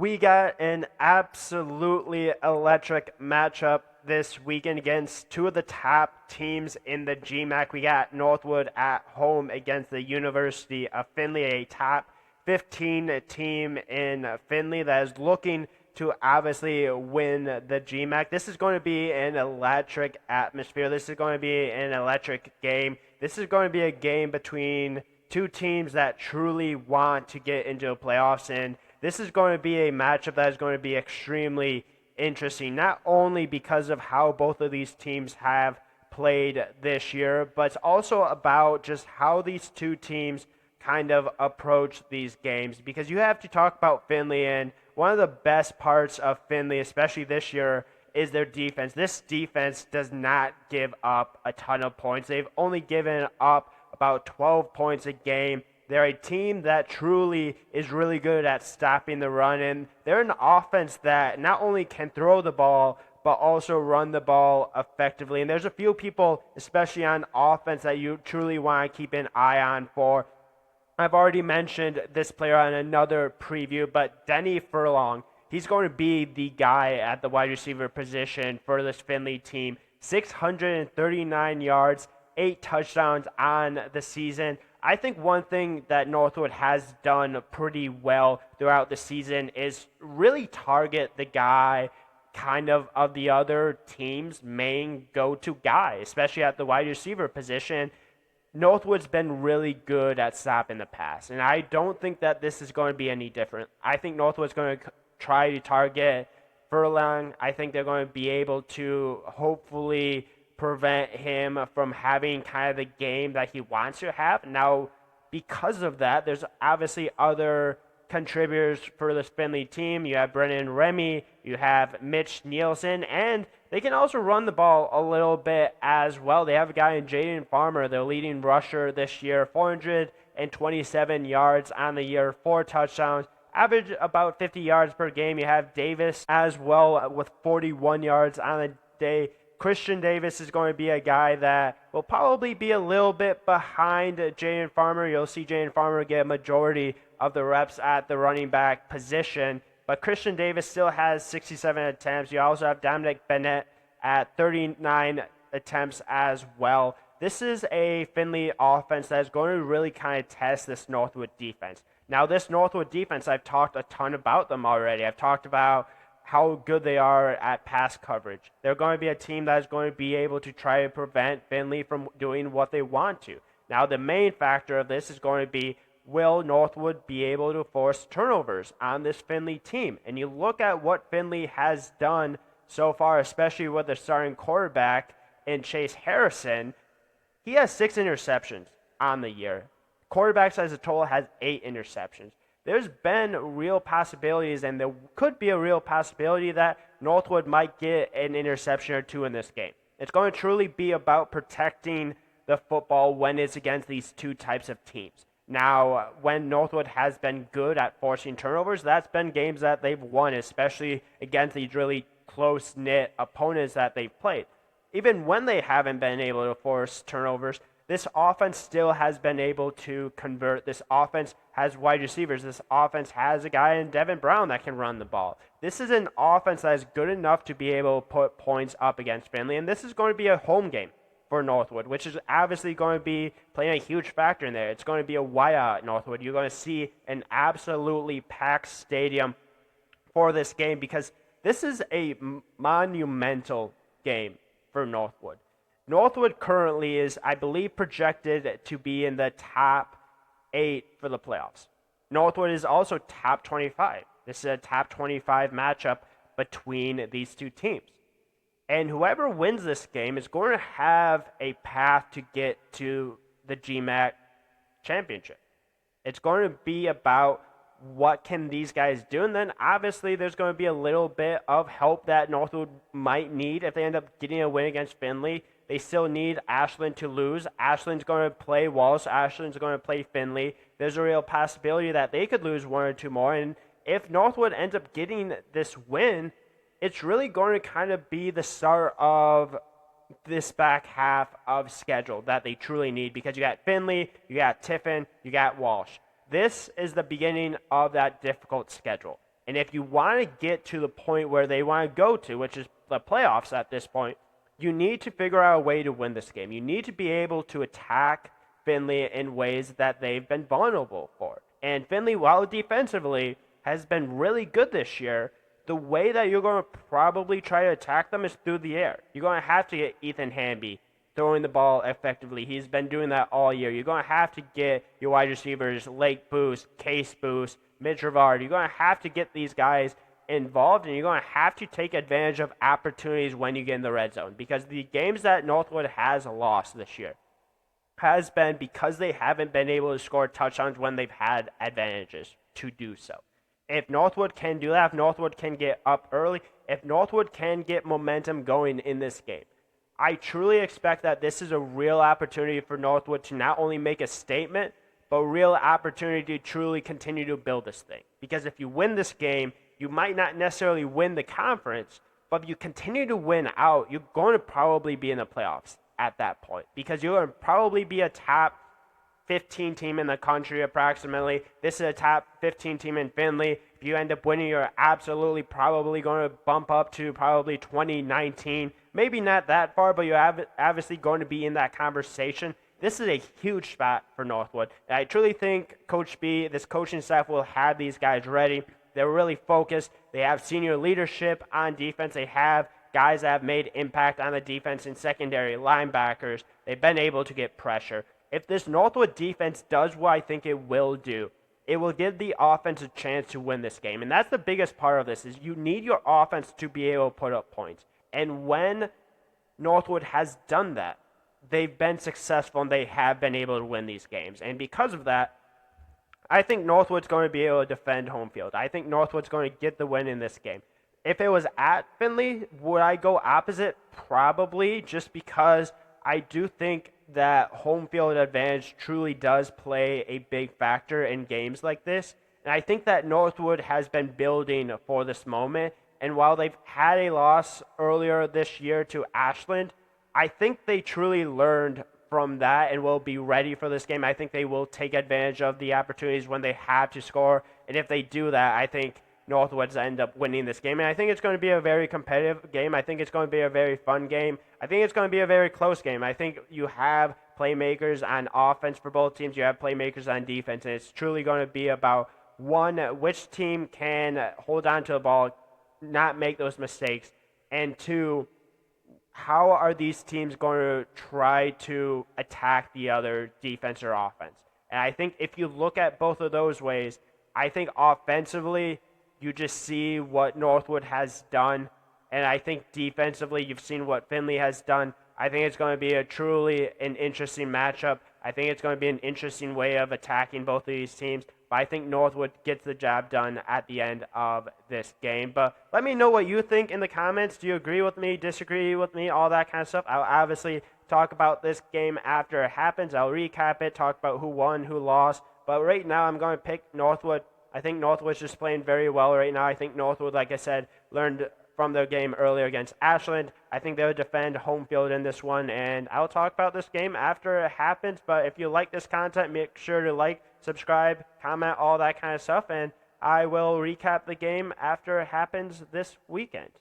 we got an absolutely electric matchup this weekend against two of the top teams in the GMAC. We got Northwood at home against the University of Findlay, a top 15 team in Findlay that is looking to obviously win the GMAC. This is going to be an electric atmosphere. This is going to be an electric game. This is going to be a game between two teams that truly want to get into the playoffs, and this is going to be a matchup that is going to be extremely interesting, not only because of how both of these teams have played this year, but it's also about just how these two teams kind of approach these games, because you have to talk about Findlay, and one of the best parts of Findlay, especially this year, is their defense. This defense does not give up a ton of points. They've only given up about 12 points a game. They're a team that truly is really good at stopping the run, and they're an offense that not only can throw the ball, but also run the ball effectively. And there's a few people, especially on offense, that you truly want to keep an eye on for. I've already mentioned this player on another preview, but Denny Furlong, he's going to be the guy at the wide receiver position for this Findlay team. 639 yards, 8 touchdowns on the season. I think one thing that Northwood has done pretty well throughout the season is really target the guy kind of the other team's main go-to guy, especially at the wide receiver position. Northwood's been really good at stopping the pass, and I don't think that this is going to be any different. I think Northwood's going to try to target Furlong. I think they're going to be able to hopefully prevent him from having kind of the game that he wants to have. Now, because of that, there's obviously other contributors for this Findlay team. You have Brennan Remy, you have Mitch Nielsen, and they can also run the ball a little bit as well. They have a guy in Jaden Farmer, their leading rusher this year, 427 yards on the year, 4 touchdowns, average about 50 yards per game. You have Davis as well with 41 yards on the day. Christian Davis is going to be a guy that will probably be a little bit behind Jaden Farmer. You'll see Jaden Farmer get a majority of the reps at the running back position, but Christian Davis still has 67 attempts. You also have Dominic Bennett at 39 attempts as well. This is a Findlay offense that is going to really kind of test this Northwood defense. Now, this Northwood defense, I've talked a ton about them already. I've talked about how good they are at pass coverage. They're going to be a team that is going to be able to try to prevent Findlay from doing what they want to. Now, the main factor of this is going to be, will Northwood be able to force turnovers on this Findlay team? And you look at what Findlay has done so far, especially with the starting quarterback in Chase Harrison. He has 6 interceptions on the year. Quarterbacks as a total has 8 interceptions. There's been real possibilities, and there could be a real possibility that Northwood might get an interception or 2 in this game. It's going to truly be about protecting the football when it's against these two types of teams. Now, when Northwood has been good at forcing turnovers, that's been games that they've won, especially against these really close-knit opponents that they've played. Even when they haven't been able to force turnovers, this offense still has been able to convert. This offense has wide receivers. This offense has a guy in Devin Brown that can run the ball. This is an offense that is good enough to be able to put points up against Findlay, and this is going to be a home game for Northwood, which is obviously going to be playing a huge factor in there. It's going to be a whiteout at Northwood. You're going to see an absolutely packed stadium for this game, because this is a monumental game for Northwood. Northwood currently is, I believe, projected to be in the top 8 for the playoffs. Northwood is also top 25. This is a top 25 matchup between these two teams. And whoever wins this game is going to have a path to get to the GMAC championship. It's going to be about what can these guys do, and then obviously there's going to be a little bit of help that Northwood might need if they end up getting a win against Findlay. They still need Ashland to lose. Ashland's going to play Wallace. Ashland's going to play Findlay. There's a real possibility that they could lose 1 or 2 more. And if Northwood ends up getting this win, it's really going to kind of be the start of this back half of schedule that they truly need, because you got Findlay, you got Tiffin, you got Walsh. This is the beginning of that difficult schedule. And if you want to get to the point where they want to go to, which is the playoffs at this point, you need to figure out a way to win this game. You need to be able to attack Findlay in ways that they've been vulnerable for. And Findlay, while defensively has been really good this year, the way that you're going to probably try to attack them is through the air. You're going to have to get Ethan Hamby throwing the ball effectively. He's been doing that all year. You're going to have to get your wide receivers, Lake Boost, Case Boost, Mitch Rivard. You're going to have to get these guys involved, and you're going to have to take advantage of opportunities when you get in the red zone, because the games that Northwood has lost this year has been because they haven't been able to score touchdowns when they've had advantages to do so. If Northwood can do that, if Northwood can get up early, if Northwood can get momentum going in this game, I truly expect that this is a real opportunity for Northwood to not only make a statement, but a real opportunity to truly continue to build this thing. Because if you win this game, you might not necessarily win the conference, but if you continue to win out, you're going to probably be in the playoffs at that point, because you're going to probably be a top 15 team in the country approximately. This is a top 15 team in Findlay. If you end up winning, you're absolutely probably going to bump up to probably 2019. Maybe not that far, but you're obviously going to be in that conversation. This is a huge spot for Northwood. And I truly think Coach B, this coaching staff, will have these guys ready. They're really focused. They have senior leadership on defense. They have guys that have made impact on the defense in secondary, linebackers. They've been able to get pressure. If this Northwood defense does what I think it will do, it will give the offense a chance to win this game. And that's the biggest part of this, is you need your offense to be able to put up points. And when Northwood has done that, they've been successful and they have been able to win these games. And because of that, I think Northwood's going to be able to defend home field. I think Northwood's going to get the win in this game. If it was at Findlay, would I go opposite? Probably, just because I do think that home field advantage truly does play a big factor in games like this. And I think that Northwood has been building for this moment. And while they've had a loss earlier this year to Ashland, I think they truly learned from that and will be ready for this game. I think they will take advantage of the opportunities when they have to score. And if they do that, I think Northwood's end up winning this game. And I think it's going to be a very competitive game. I think it's going to be a very fun game. I think it's going to be a very close game. I think you have playmakers on offense for both teams. You have playmakers on defense. And it's truly going to be about, one, which team can hold on to the ball, not make those mistakes. And two, how are these teams going to try to attack the other defense or offense? And I think if you look at both of those ways, I think offensively, you just see what Northwood has done. And I think defensively, you've seen what Findlay has done. I think it's going to be truly an interesting matchup. I think it's going to be an interesting way of attacking both of these teams. But I think Northwood gets the job done at the end of this game. But let me know what you think in the comments. Do you agree with me, disagree with me, all that kind of stuff? I'll obviously talk about this game after it happens. I'll recap it, talk about who won, who lost. But right now, I'm going to pick Northwood. I think Northwood's just playing very well right now. I think Northwood, like I said, learned from their game earlier against Ashland. I think they'll defend home field in this one, and I'll talk about this game after it happens. But if you like this content, make sure to like, subscribe, comment, all that kind of stuff, and I will recap the game after it happens this weekend.